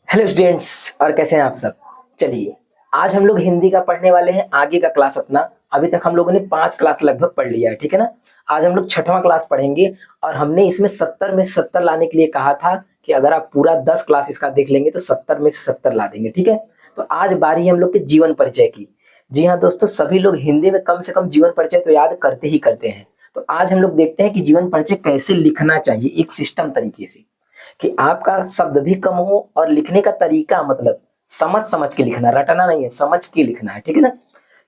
Hello students, और कैसे हैं आप सब। चलिए, आज हम लोग हिंदी का पढ़ने वाले हैं आगे का क्लास अपना। अभी तक हम लोगों ने 5 क्लास लगभग पढ़ लिया है, ठीक है ना। आज हम लोग 6वां क्लास पढ़ेंगे और हमने इसमें 70 में 70 लाने के लिए कहा था कि अगर आप पूरा 10 क्लास इसका देख लेंगे तो 70 में से 70 ला देंगे, ठीक है। तो आज बारी है हम लोग के जीवन परिचय की। जी हाँ दोस्तों, सभी लोग हिंदी में कम से कम जीवन परिचय तो याद करते ही करते हैं। तो आज हम लोग देखते हैं कि जीवन परिचय कैसे लिखना चाहिए एक सिस्टम तरीके से, कि आपका शब्द भी कम हो और लिखने का तरीका मतलब समझ समझ के लिखना, रटना नहीं है, समझ के लिखना है, ठीक है ना।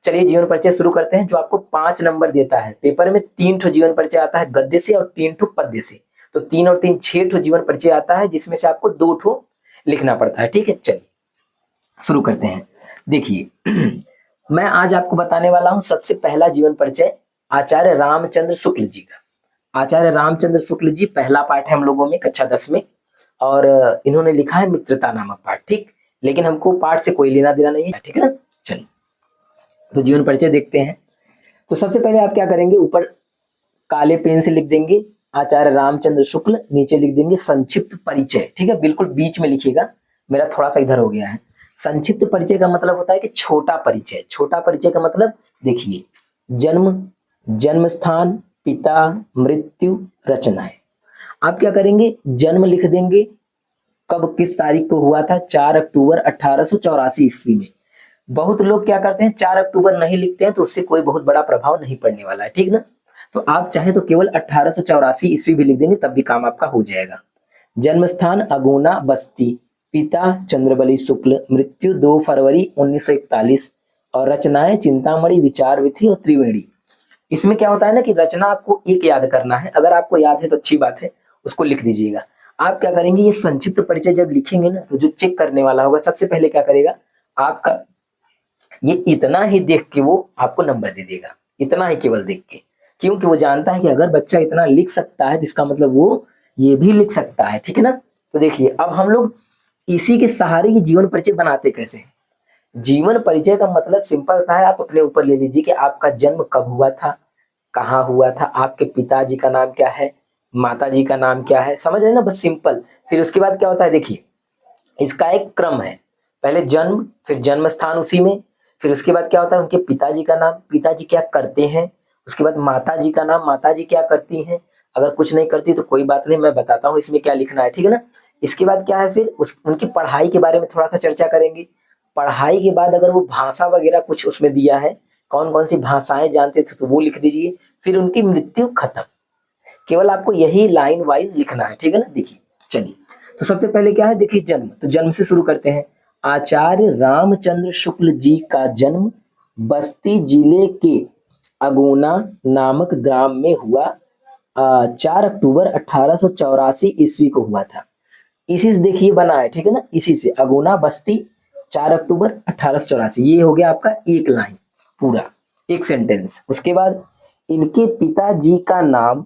चलिए जीवन परिचय शुरू करते हैं। जो आपको 5 नंबर देता है पेपर में, 3 ठो जीवन परिचय आता है गद्य से और 3 ठो पद्य से। तो 3 और 3 6 ठो जीवन परिचय आता है, जिसमें से आपको 2 ठो लिखना पड़ता है, ठीक है। चलिए शुरू करते हैं। देखिए मैं आज आपको बताने वाला हूं सबसे पहला जीवन परिचय आचार्य रामचंद्र शुक्ल जी का। आचार्य रामचंद्र शुक्ल जी पहला पाठ है हम लोगों में कक्षा 10 में, और इन्होंने लिखा है मित्रता नामक पाठ, ठीक। लेकिन हमको पाठ से कोई लेना देना नहीं है, ठीक है ना। चलिए तो जीवन परिचय देखते हैं। तो सबसे पहले आप क्या करेंगे, ऊपर काले पेन से लिख देंगे आचार्य रामचंद्र शुक्ल, नीचे लिख देंगे संक्षिप्त परिचय, ठीक है। बिल्कुल बीच में लिखिएगा, मेरा थोड़ा सा इधर हो गया है। संक्षिप्त परिचय का मतलब होता है कि छोटा परिचय। छोटा परिचय का मतलब देखिए, जन्म, जन्म स्थान, पिता, मृत्यु, रचनाएं। आप क्या करेंगे, जन्म लिख देंगे, कब किस तारीख को हुआ था, 4 अक्टूबर 1884 ईस्वी में। बहुत लोग क्या करते हैं, 4 अक्टूबर नहीं लिखते हैं, तो उससे कोई बहुत बड़ा प्रभाव नहीं पड़ने वाला है, ठीक ना। तो आप चाहे तो केवल 1884 ईस्वी भी लिख देंगे, तब भी काम आपका हो जाएगा। जन्म स्थान अगोना बस्ती, पिता चंद्रबली शुक्ल, मृत्यु 2 फरवरी 1941, और रचनाएं चिंतामणि, विचार विधि और त्रिवेणी। इसमें क्या होता है ना कि रचना आपको एक याद करना है, अगर आपको याद है तो अच्छी बात है, उसको लिख दीजिएगा। आप क्या करेंगे, ये संक्षिप्त परिचय जब लिखेंगे ना, तो जो चेक करने वाला होगा सबसे पहले क्या करेगा, आपका ये इतना ही देख के वो आपको नंबर दे देगा, इतना ही केवल देख के। क्योंकि वो जानता है कि अगर बच्चा इतना लिख सकता है तो इसका मतलब वो ये भी लिख सकता है, ठीक है ना। तो देखिए अब हम लोग इसी के सहारे ये जीवन परिचय बनाते कैसे हैं। जीवन परिचय का मतलब सिंपल सा है, आप अपने ऊपर ले लीजिए कि आपका जन्म कब हुआ था, कहाँ हुआ था, आपके पिताजी का नाम क्या है, माताजी का नाम क्या है, समझ रहे हैं ना, बस सिंपल। फिर उसके बाद क्या होता है, देखिए इसका एक क्रम है, पहले जन्म, फिर जन्म स्थान उसी में, फिर उसके बाद क्या होता है उनके पिताजी का नाम, पिताजी क्या करते हैं, उसके बाद माताजी का नाम, माताजी क्या करती हैं, अगर कुछ नहीं करती तो कोई बात नहीं, मैं बताता हूँ इसमें क्या लिखना है, ठीक है ना। इसके बाद क्या है, फिर उनकी पढ़ाई के बारे में थोड़ा सा चर्चा करेंगे। पढ़ाई के बाद अगर वो भाषा वगैरह कुछ उसमें दिया है, कौन कौन सी भाषाएं जानते थे तो वो लिख दीजिए। फिर उनकी मृत्यु, खत्म। केवल आपको यही लाइन वाइज लिखना है, ठीक है ना। देखिए चलिए, तो सबसे पहले क्या है, देखिए जन्म, तो जन्म से शुरू करते हैं। आचार्य रामचंद्र शुक्ल जी का जन्म बस्ती जिले के अगोना नामक ग्राम में हुआ। 4 अक्टूबर 1884 ईस्वी को हुआ था। इसी से देखिए बना है, ठीक है ना, इसी से अगोना बस्ती 4 अक्टूबर 1884, ये हो गया आपका एक लाइन पूरा, एक सेंटेंस। उसके बाद इनके पिताजी का नाम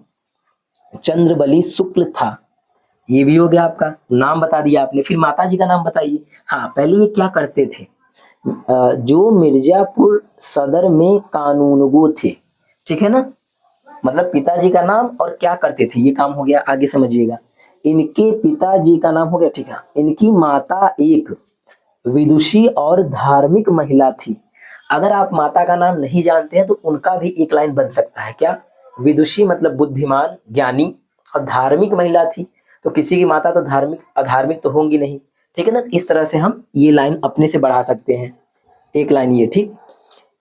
चंद्रबली शुक्ल था, ये भी हो गया, आपका नाम बता दिया आपने। फिर माता जी का नाम बताइए। हाँ, पहले ये क्या करते थे, जो मिर्जापुर सदर में कानूनगो थे, ठीक है ना। मतलब पिताजी का नाम और क्या करते थे, ये काम हो गया। आगे समझिएगा, इनके पिताजी का नाम हो गया, ठीक है। इनकी माता एक विदुषी और धार्मिक महिला थी। अगर आप माता का नाम नहीं जानते हैं तो उनका भी एक लाइन बन सकता है, क्या, विदुषी मतलब बुद्धिमान, ज्ञानी, और धार्मिक महिला थी, तो किसी की माता तो धार्मिक अधार्मिक तो होंगी नहीं, ठीक है ना। इस तरह से हम ये लाइन अपने से बढ़ा सकते हैं, एक लाइन ये, ठीक।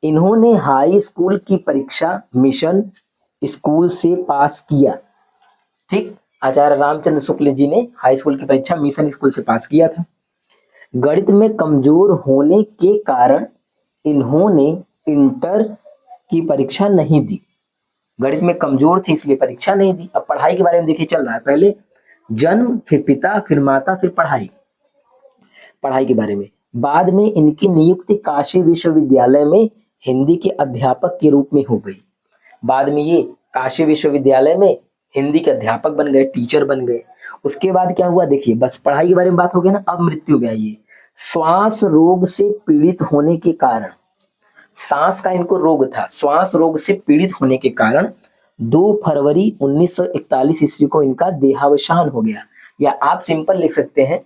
इन्होंने हाई स्कूल की परीक्षा मिशन स्कूल से पास किया, ठीक। आचार्य रामचंद्र शुक्ल जी ने हाई स्कूल की परीक्षा मिशन स्कूल से पास किया था। गणित में कमजोर होने के कारण इन्होंने इंटर की परीक्षा नहीं दी। गणित में कमजोर थी इसलिए परीक्षा नहीं दी। अब पढ़ाई के बारे में देखिए, चल रहा है पहले जन्म, फिर पिता, फिर माता, फिर पढ़ाई। पढ़ाई के बारे में, बाद में इनकी नियुक्ति काशी विश्वविद्यालय में हिंदी के अध्यापक के रूप में हो गई। बाद में ये काशी विश्वविद्यालय में हिंदी के अध्यापक बन गए, टीचर बन गए। उसके बाद क्या हुआ, देखिए बस पढ़ाई के बारे में बात हो गया ना। अब मृत्यु में आइए। श्वास रोग से पीड़ित होने के कारण, सांस का इनको रोग था, श्वास रोग से पीड़ित होने के कारण 2 फरवरी 1941 ईस्वी को इनका देहावसान हो गया। या आप सिंपल लिख सकते हैं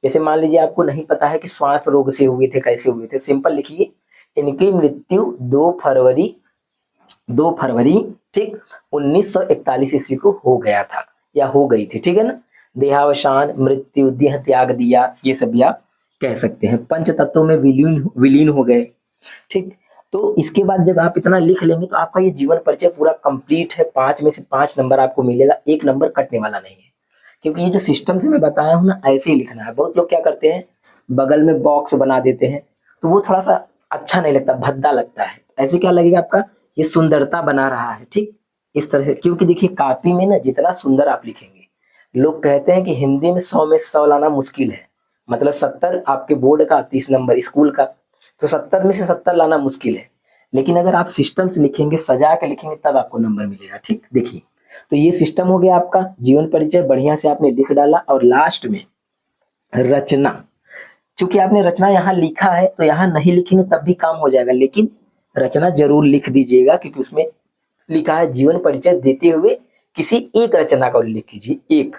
जैसे मान लीजिए आपको नहीं पता है कि श्वास रोग से हुए थे, कैसे हुए थे, सिंपल लिखिए इनकी मृत्यु 2 फरवरी ठीक 1941 ईस्वी को हो गया था या हो गई थी, ठीक है ना। देहावसान, मृत्यु, देह त्याग दिया, ये सब भी आप कह सकते हैं। पंच तत्वों में विलीन हो गए, ठीक। तो इसके बाद जब आप इतना लिख लेंगे तो आपका ये जीवन परिचय पूरा कंप्लीट है। 5 में से 5 नंबर आपको मिलेगा, 1 नंबर कटने वाला नहीं है, क्योंकि ये जो सिस्टम से मैं बताया हूँ ना, ऐसे ही लिखना है। बहुत लोग क्या करते हैं, बगल में बॉक्स बना देते हैं, तो वो थोड़ा सा अच्छा नहीं लगता, भद्दा लगता है। ऐसे क्या लगेगा आपका, ये सुंदरता बना रहा है, ठीक इस तरह से। क्योंकि देखिए कापी में ना जितना सुंदर आप लिखेंगे, लोग कहते हैं कि हिंदी में 100 में 100 लाना मुश्किल है, मतलब 70 आपके बोर्ड का, 30 नंबर स्कूल का, तो 70 में से 70 लाना मुश्किल है। लेकिन अगर आप सिस्टम से लिखेंगे, सजा के लिखेंगे, तब आपको नंबर मिलेगा, ठीक। देखिए तो ये सिस्टम हो गया आपका जीवन परिचय, बढ़िया से आपने लिख डाला। और लास्ट में रचना, चूंकि आपने रचना यहाँ लिखा है तो यहाँ नहीं लिखेंगे तब भी काम हो जाएगा, लेकिन रचना जरूर लिख दीजिएगा, क्योंकि उसमें लिखा है जीवन परिचय देते हुए किसी एक रचना का उल्लेख कीजिए। एक,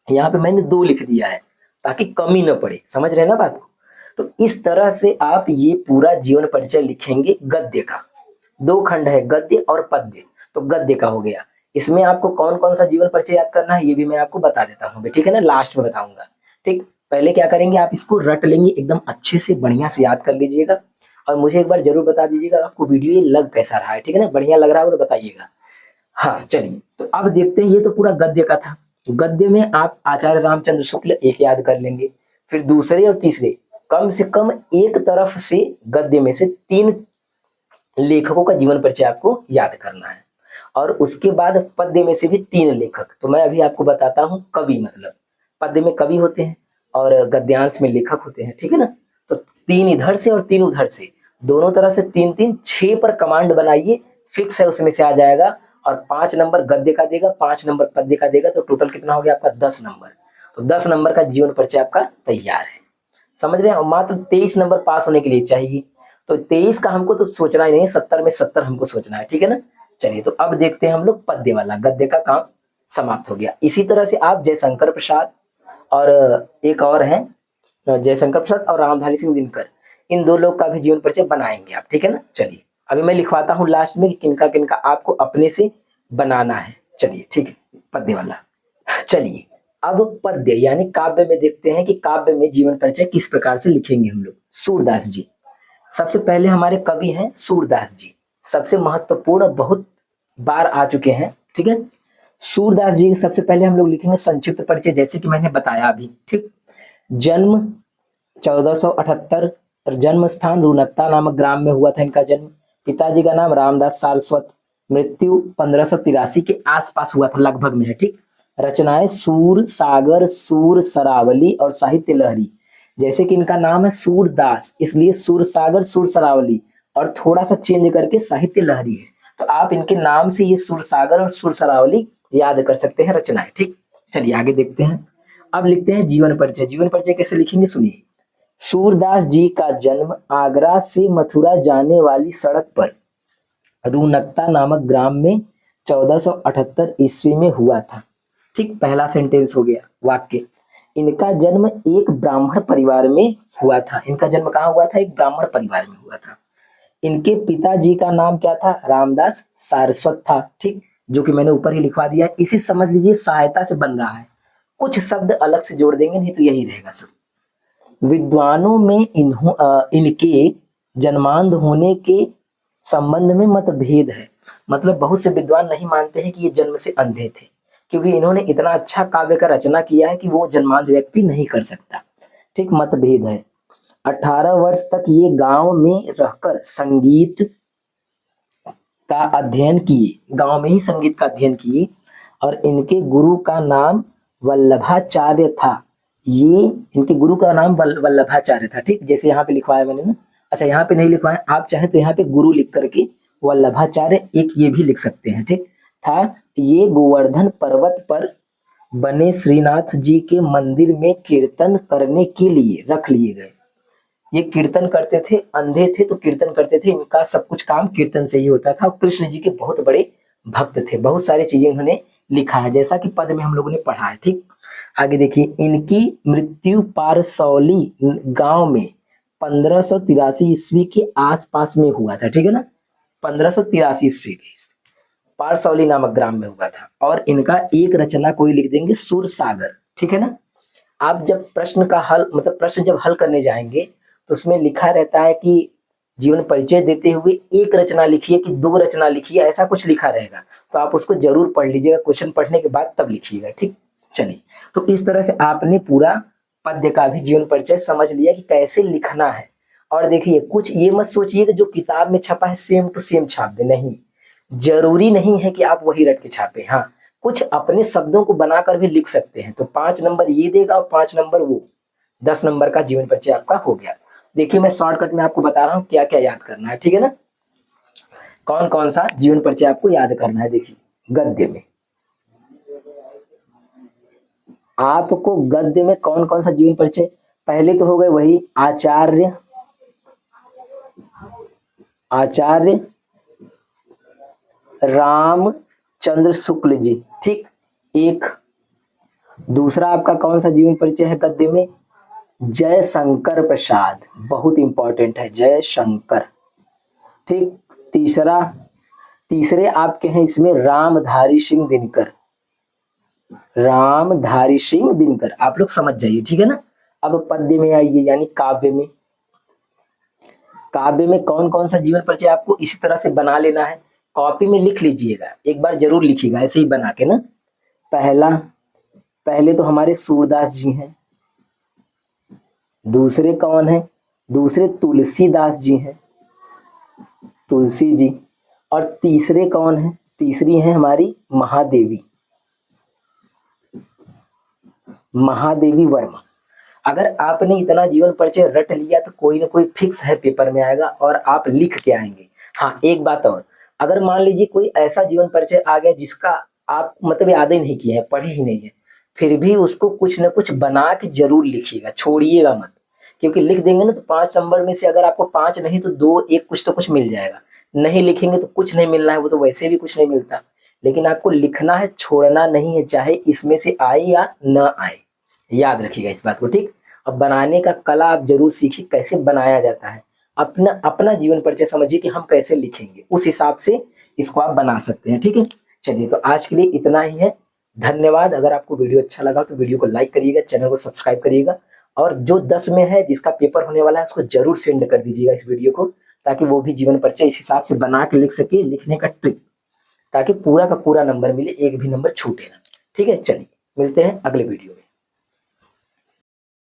यहाँ पे मैंने 2 लिख दिया है ताकि कमी न पड़े, समझ रहे हैं ना बात को। तो इस तरह से आप ये पूरा जीवन परिचय लिखेंगे। गद्य का 2 खंड है, गद्य और पद्य, तो गद्य का हो गया। इसमें आपको कौन कौन सा जीवन परिचय याद करना है ये भी मैं आपको बता देता हूँ, ठीक है ना, लास्ट में बताऊंगा, ठीक। पहले क्या करेंगे, आप इसको रट लेंगे, एकदम अच्छे से बढ़िया से याद कर लीजिएगा, और मुझे एक बार जरूर बता दीजिएगा आपको वीडियो ये लग कैसा रहा है, ठीक है ना। बढ़िया लग रहा हो तो बताइएगा। हाँ चलिए, तो अब देखते हैं, ये तो पूरा गद्य का था। गद्य में आप आचार्य रामचंद्र शुक्ल एक याद कर लेंगे, फिर दूसरे और तीसरे, कम से कम एक तरफ से गद्य में से 3 लेखकों का जीवन परिचय आपको याद करना है, और उसके बाद पद्य में से भी 3 लेखक। तो मैं अभी आपको बताता हूँ, कवि मतलब पद्य में कवि होते हैं और गद्यांश में लेखक होते हैं, ठीक है ना। तो 3 इधर से और 3 उधर से, दोनों तरफ से 3 3, 6 पर कमांड बनाइए, फिक्स है, उसमें से आ जाएगा। और 5 नंबर गद्य का देगा, 5 नंबर पद्य का देगा, तो टोटल कितना हो गया आपका 10 नंबर। तो 10 नंबर का जीवन परिचय आपका तैयार है, समझ रहे हैं। मात्र 23 नंबर पास होने के लिए चाहिए, तो 23 का हमको तो सोचना ही नहीं, 70 में 70 हमको सोचना है, ठीक है ना। चलिए तो अब देखते हैं हम लोग पद्य वाला, गद्य का काम समाप्त हो गया। इसी तरह से आप जयशंकर प्रसाद और एक और हैं, जयशंकर प्रसाद और रामधारी सिंह दिनकर, इन 2 लोग का भी जीवन परिचय बनाएंगे आप, ठीक है ना। चलिए अभी मैं लिखवाता हूँ लास्ट में कि किनका किनका आपको अपने से बनाना है। चलिए ठीक है, पद्य वाला। चलिए अब पद्य यानी काव्य में देखते हैं कि काव्य में जीवन परिचय किस प्रकार से लिखेंगे हम लोग। सूरदास जी सबसे पहले हमारे कवि हैं, सूरदास जी सबसे महत्वपूर्ण, बहुत बार आ चुके हैं, ठीक है। सूरदास जी सबसे पहले हम लोग लिखेंगे संक्षिप्त परिचय, जैसे कि मैंने बताया अभी, ठीक। जन्म 1478, जन्म स्थान रूनकता नामक ग्राम में हुआ था इनका जन्म। पिताजी का नाम रामदास सारस्वत, मृत्यु 1583 के आसपास हुआ था लगभग में है, ठीक। रचनाएं सूर सागर, सूर सरावली और साहित्य लहरी। जैसे कि इनका नाम है सूरदास, इसलिए सूर सागर, सूर सरावली और थोड़ा सा चेंज करके साहित्य लहरी है। तो आप इनके नाम से ये सूर सागर और सूर सरावली याद कर सकते हैं रचनाएं, ठीक। चलिए आगे देखते हैं। अब लिखते हैं जीवन परिचय। जीवन परिचय कैसे लिखेंगे सुनिए। सूरदास जी का जन्म आगरा से मथुरा जाने वाली सड़क पर रूनकता नामक ग्राम में 1478 ईस्वी में हुआ था, ठीक। पहला सेंटेंस हो गया वाक्य। इनका जन्म एक ब्राह्मण परिवार में हुआ था। इनका जन्म कहाँ हुआ था, एक ब्राह्मण परिवार में हुआ था। इनके पिताजी का नाम क्या था, रामदास सारस्वत था, ठीक, जो कि मैंने ऊपर ही लिखवा दिया। इसी समझ लीजिए सहायता से बन रहा है, कुछ शब्द अलग से जोड़ देंगे, नहीं तो यही रहेगा सब। विद्वानों में इनके जन्मांध होने के संबंध में मतभेद है। मतलब बहुत से विद्वान नहीं मानते हैं कि ये जन्म से अंधे थे, क्योंकि इन्होंने इतना अच्छा काव्य का रचना किया है कि वो जन्मांध व्यक्ति नहीं कर सकता, ठीक। मतभेद है। 18 वर्ष तक ये गांव में रहकर संगीत का अध्ययन किए, गांव में ही संगीत का अध्ययन किए, और इनके गुरु का नाम वल्लभाचार्य था। ये इनके गुरु का नाम वल्लभाचार्य था, ठीक। जैसे यहाँ पे लिखवाया मैंने ना, अच्छा यहाँ पे नहीं लिखवाया, आप चाहे तो यहाँ पे गुरु लिख करके वल्लभाचार्य एक ये भी लिख सकते हैं, ठीक था। ये गोवर्धन पर्वत पर बने श्रीनाथ जी के मंदिर में कीर्तन करने के लिए रख लिए गए। ये कीर्तन करते थे, अंधे थे तो कीर्तन करते थे, इनका सब कुछ काम कीर्तन से ही होता था। कृष्ण जी के बहुत बड़े भक्त थे, बहुत सारी चीजें उन्होंने लिखा है, जैसा कि पद में हम लोगों ने पढ़ा है, ठीक। आगे देखिए, इनकी मृत्यु पारसौली गांव में 1583 ईस्वी के आसपास में हुआ था, ठीक है ना, 1583 ईस्वी के पारसौली नामक ग्राम में हुआ था। और इनका एक रचना कोई लिख देंगे, सुर सागर, ठीक है ना। आप जब प्रश्न का हल मतलब प्रश्न जब हल करने जाएंगे तो उसमें लिखा रहता है कि जीवन परिचय देते हुए एक रचना लिखिए कि दो रचना लिखिए, ऐसा कुछ लिखा रहेगा, तो आप उसको जरूर पढ़ लीजिएगा, क्वेश्चन पढ़ने के बाद तब लिखिएगा, ठीक। चलिए, तो इस तरह से आपने पूरा पद्य का भी जीवन परिचय समझ लिया कि कैसे लिखना है। और देखिए, कुछ ये मत सोचिए कि जो किताब में छपा है सेम टू सेम छाप दे, नहीं, जरूरी नहीं है कि आप वही रट के छापे। हाँ, कुछ अपने शब्दों को बनाकर भी लिख सकते हैं। तो 5 नंबर ये देगा और 5 नंबर वो, 10 नंबर का जीवन परिचय आपका हो गया। देखिए, मैं शॉर्टकट में आपको बता रहा हूँ क्या क्या याद करना है, ठीक है ना। कौन कौन सा जीवन परिचय आपको याद करना है। देखिए, गद्य में आपको गद्य में कौन कौन सा जीवन परिचय, पहले तो हो गए वही आचार्य रामचंद्र शुक्ल जी, ठीक। एक दूसरा आपका कौन सा जीवन परिचय है गद्य में, जय शंकर प्रसाद, बहुत इंपॉर्टेंट है, जय शंकर, ठीक। तीसरे आपके हैं इसमें रामधारी सिंह दिनकर, आप लोग समझ जाइए, ठीक है ना। अब पद्य में आइए, यानी काव्य में कौन कौन सा जीवन परिचय आपको इसी तरह से बना लेना है, कॉपी में लिख लीजिएगा, एक बार जरूर लिखिएगा ऐसे ही बना के ना। पहले तो हमारे सूरदास जी हैं, दूसरे कौन है, दूसरे तुलसीदास जी हैं, तुलसी जी। और तीसरे कौन है, तीसरी है हमारी महादेवी वर्मा। अगर आपने इतना जीवन परिचय रट लिया तो कोई ना कोई फिक्स है पेपर में आएगा और आप लिख के आएंगे। हाँ, एक बात और, अगर मान लीजिए कोई ऐसा जीवन परिचय आ गया जिसका आप मतलब याद ही नहीं किए हैं, पढ़े ही नहीं है, फिर भी उसको कुछ ना कुछ बना के जरूर लिखिएगा, छोड़िएगा मत। क्योंकि लिख देंगे ना तो 5 नंबर में से अगर आपको 5 नहीं तो 2 1 कुछ तो कुछ मिल जाएगा, नहीं लिखेंगे तो कुछ नहीं मिलना है, वो तो वैसे भी कुछ नहीं मिलता। लेकिन आपको लिखना है, छोड़ना नहीं है, चाहे इसमें से आए या न आए, याद रखिएगा इस बात को, ठीक। अब बनाने का कला आप जरूर सीखिए, कैसे बनाया जाता है, अपना अपना जीवन परिचय समझिए कि हम कैसे लिखेंगे, उस हिसाब से इसको आप बना सकते हैं, ठीक है। चलिए, तो आज के लिए इतना ही है, धन्यवाद। अगर आपको वीडियो अच्छा लगा तो वीडियो को लाइक करिएगा, चैनल को सब्सक्राइब करिएगा, और जो 10 में है जिसका पेपर होने वाला है उसको जरूर सेंड कर दीजिएगा इस वीडियो को, ताकि वो भी जीवन परिचय इस हिसाब से बना के लिख सके, लिखने का ट्रिक, ताकि पूरा का पूरा नंबर मिले, एक भी नंबर छूटे ना, ठीक है। चलिए, मिलते हैं अगले वीडियो में।